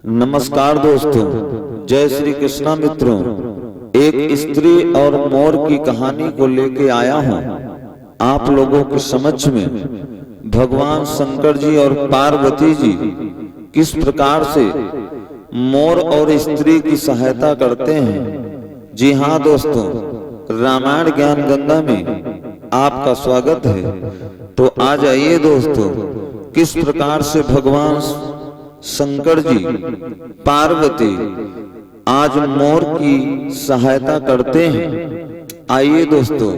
नमस्कार दोस्तों, जय श्री कृष्णा मित्रों। एक स्त्री और मोर की कहानी को लेके आया हूँ आप लोगों के समक्ष में। भगवान शंकर जी और पार्वती जी किस प्रकार से मोर और स्त्री की सहायता करते हैं। जी हाँ दोस्तों, रामायण ज्ञान गंगा में आपका स्वागत है। तो आ जाइए दोस्तों, किस प्रकार से भगवान शंकर जी पार्वती आज मोर की सहायता करते हैं। आइए दोस्तों,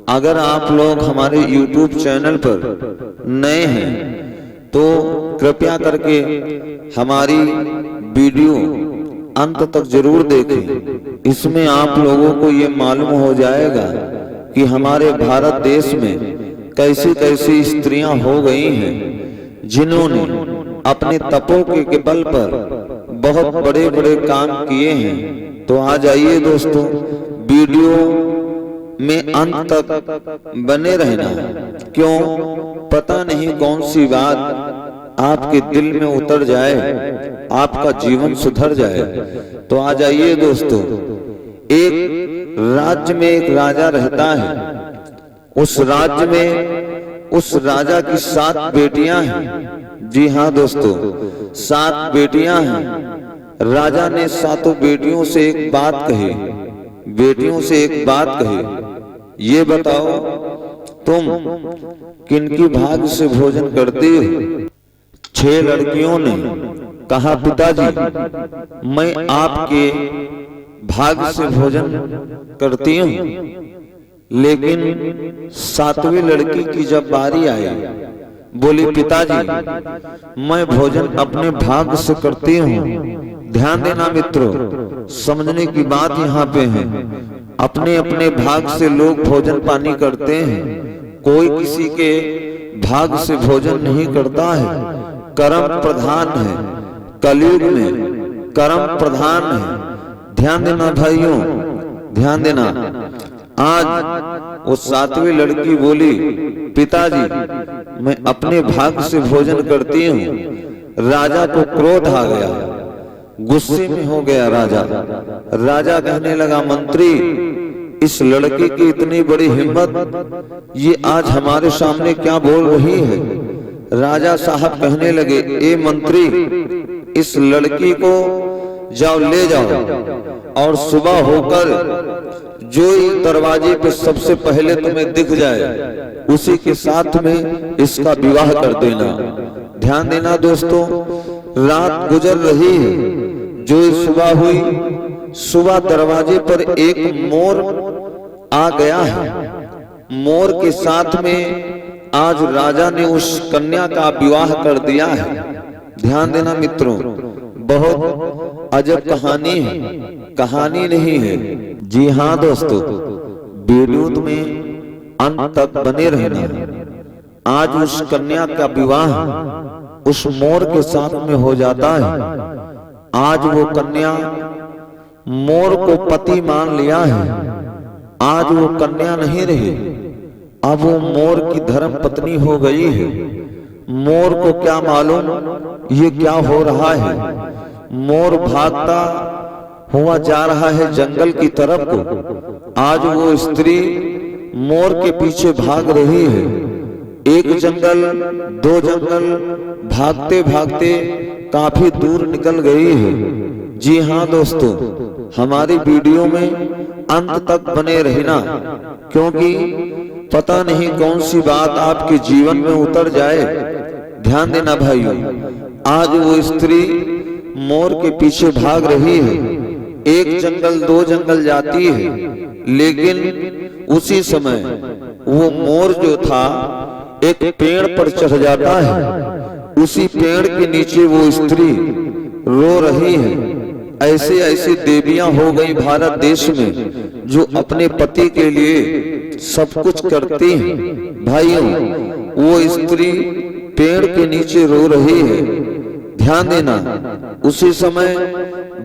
अगर आप लोग हमारे YouTube चैनल पर नए हैं तो कृपया करके हमारी वीडियो अंत तक जरूर देखें। इसमें आप लोगों को ये मालूम हो जाएगा कि हमारे भारत देश में कैसी कैसी स्त्रियां हो गई हैं जिन्होंने अपने तपों के बल पर बहुत बड़े बड़े काम किए हैं। तो आ जाइए दोस्तों, वीडियो में अंत तक बने रहना। क्यों, पता नहीं कौन सी बात आपके दिल में उतर जाए, आपका जीवन सुधर जाए। तो आ जाइए दोस्तों, एक राज्य में एक राजा रहता है। उस राज्य में उस राजा की 7 बेटियां हैं। जी हाँ दोस्तों, 7 बेटियां हैं। राजा ने 7 बेटियों से एक बात कही। बेटियों से एक बात कही, ये बताओ तुम किनकी भाग से भोजन करती हो। 6 लड़कियों ने कहा, पिताजी मैं आपके भाग से भोजन करती हूँ। लेकिन 7वीं लड़की की जब बारी आई, बोली, पिताजी मैं भोजन अपने भाग से करती हूँ। ध्यान देना मित्रों, समझने की बात यहाँ पे है। अपने अपने भाग से लोग भोजन पानी करते हैं, कोई किसी के भाग से भोजन नहीं करता है। कर्म प्रधान है, कलयुग में कर्म प्रधान है। ध्यान देना भाइयों, ध्यान देना। आज वो 7वीं लड़की बोली, पिताजी मैं अपने भाग से भोजन करती हूँ। राजा को क्रोध आ गया, गुस्से में हो गया राजा। राजा कहने लगा, मंत्री इस लड़की की इतनी बड़ी हिम्मत, ये आज हमारे सामने क्या बोल रही है। राजा साहब कहने लगे, ए मंत्री इस लड़की को जाओ ले जाओ और सुबह होकर जो दरवाजे पे सबसे पहले तुम्हें दिख जाए उसी के साथ में इसका विवाह कर देना। ध्यान देना दोस्तों, रात गुजर रही है, जो सुबह हुई, सुबह दरवाजे पर एक मोर आ गया है। मोर के साथ में आज राजा ने उस कन्या का विवाह कर दिया है। ध्यान देना मित्रों, बहुत अजब कहानी है, कहानी नहीं है। जी हाँ दोस्तों, वीडियो में अंत तक बने रहना। आज उस कन्या का विवाह उस मोर के साथ में हो जाता है। आज वो कन्या मोर को पति मान लिया है। आज वो कन्या नहीं रही, अब वो मोर की धर्म पत्नी हो गई है। मोर को क्या मालूम ये क्या हो रहा है। मोर भागता हुआ जा रहा है जंगल की तरफ को। आज वो स्त्री मोर के पीछे भाग रही है। एक जंगल, 2 जंगल, भागते भागते काफी दूर निकल गई है। जी हाँ दोस्तों, हमारी वीडियो में अंत तक बने रहना, क्योंकि पता नहीं कौन सी बात आपके जीवन में उतर जाए। ध्यान देना भाइयों, आज वो स्त्री मोर के पीछे भाग रही है। एक जंगल, 2 जंगल जाती है, लेकिन उसी समय वो मोर जो था एक पेड़ पर चढ़ जाता है। उसी पेड़ के नीचे वो स्त्री रो रही है। ऐसे ऐसी देवियां हो गई भारत देश में जो अपने पति के लिए सब कुछ करती हैं। भाइयों, वो स्त्री पेड़ के नीचे रो रही है। ध्यान देना, उसी समय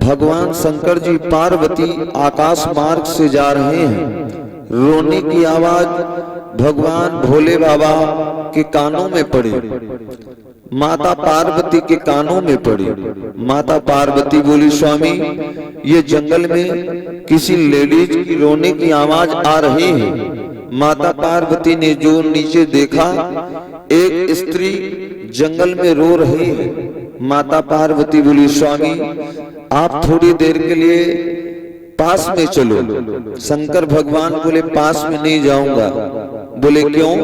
भगवान शंकर जी पार्वती आकाश मार्ग से जा रहे हैं। रोने की आवाज भगवान भोले बाबा के कानों में पड़ी। माता पार्वती के कानों में पड़ी। माता पार्वती बोली, स्वामी ये जंगल में किसी लेडीज की रोने की आवाज आ रही है। माता पार्वती ने जो नीचे देखा, एक स्त्री जंगल में रो रही है। माता पार्वती बोली, स्वामी आप थोड़ी देर के लिए पास में चलो। शंकर भगवान बोले, पास में नहीं जाऊंगा। बोले क्यों?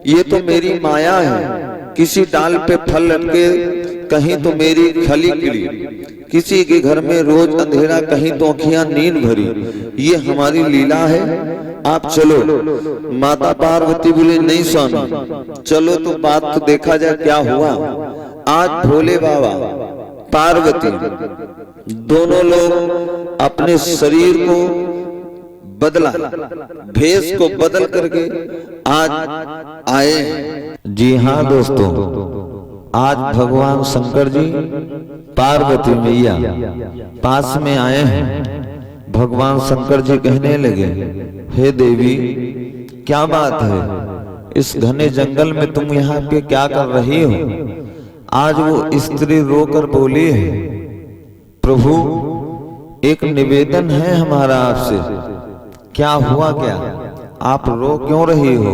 ये तो मेरी माया है। किसी डाल पे फल लटके, कहीं तो मेरी खली खिली, किसी के घर में रोज अंधेरा, कहीं तो आँखियां नींद भरी। ये हमारी लीला है, आप चलो। माता पार्वती बोले, नहीं स्वामी चलो तो बात तो देखा जाए क्या हुआ। आज भोले बाबा पार्वती दोनों लोग अपने शरीर को बदला, भेष को बदल करके आज आए। जी हाँ दोस्तों, आज भगवान शंकर जी पार्वती मैया पास में आए हैं। भगवान शंकर जी कहने लगे, हे देवी क्या बात है, इस घने जंगल में तुम यहाँ पे क्या कर रही हो? आज वो स्त्री रोकर बोली है, प्रभु एक निवेदन है हमारा आपसे। क्या हुआ? क्या आप रो क्यों रही हो?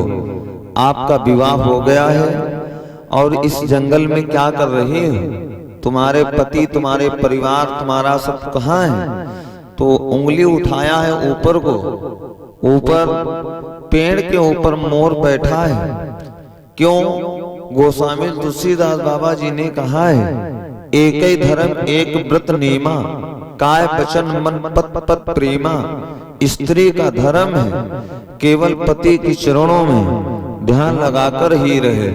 आपका विवाह हो गया है और इस जंगल में क्या कर रही हो? तुम्हारे पति, तुम्हारे परिवार, तुम्हारा सब कहाँ है? तो उंगली उठाया है ऊपर को, ऊपर पेड़ के ऊपर मोर बैठा है। क्यों? गोस्वामी तुलसीदास बाबा जी ने कहा है, एक ही धर्म एक व्रत नीमा, काय वचन मन पत पत प्रेमा। स्त्री का धर्म है केवल पति के चरणों में ध्यान लगाकर ही रहे।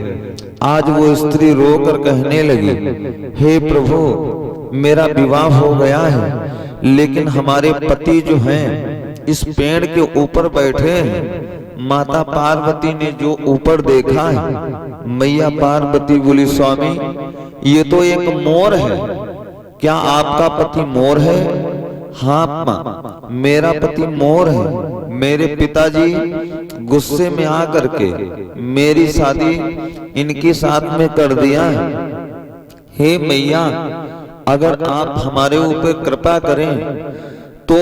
आज वो स्त्री रोकर कहने लगी, हे प्रभु मेरा विवाह हो गया है, लेकिन हमारे पति जो हैं इस पेड़ के ऊपर बैठे हैं। माता पार्वती ने जो ऊपर देखा है, मैया पार्वती बोली, स्वामी ये तो एक मोर है। क्या आपका पति मोर है? हाँ माँ, मेरा पति मोर है। मेरे पिताजी गुस्से में आकर के मेरी शादी इनके साथ में कर दिया है। हे मैया, अगर आप हमारे ऊपर कृपा करें तो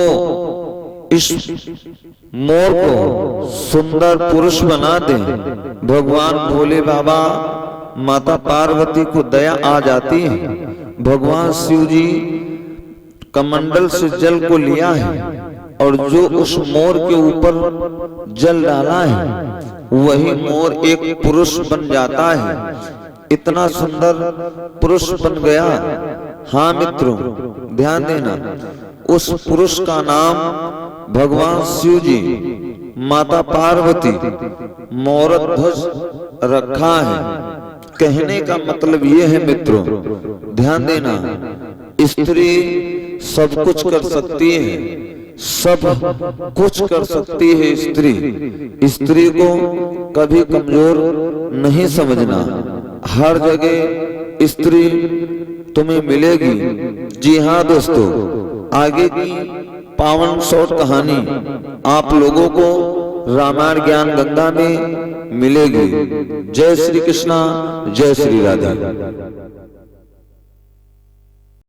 इस मोर को सुंदर पुरुष बना दें। भगवान भोले बाबा, माता पार्वती को दया आ जाती है। भगवान शिव जी कमंडल से जल को लिया है और जो उस मोर के ऊपर जल डाला है, वही मोर एक पुरुष बन जाता है। इतना सुंदर पुरुष बन गया। हाँ मित्रों ध्यान देना, उस पुरुष का नाम भगवान शिव जी, माता पार्वती मोरध्वज रखा है। कहने का मतलब ये है मित्रों, ध्यान देना, स्त्री सब कुछ कर सकती है, सब कुछ कर सकती है। स्त्री को कभी कमजोर नहीं समझना। हर जगह स्त्री तुम्हें मिलेगी। जी हाँ दोस्तों, आगे की पावन शॉर्ट कहानी आप लोगों को रामायण ज्ञान गंगा में मिलेगी। जय श्री कृष्णा, जय श्री राधा।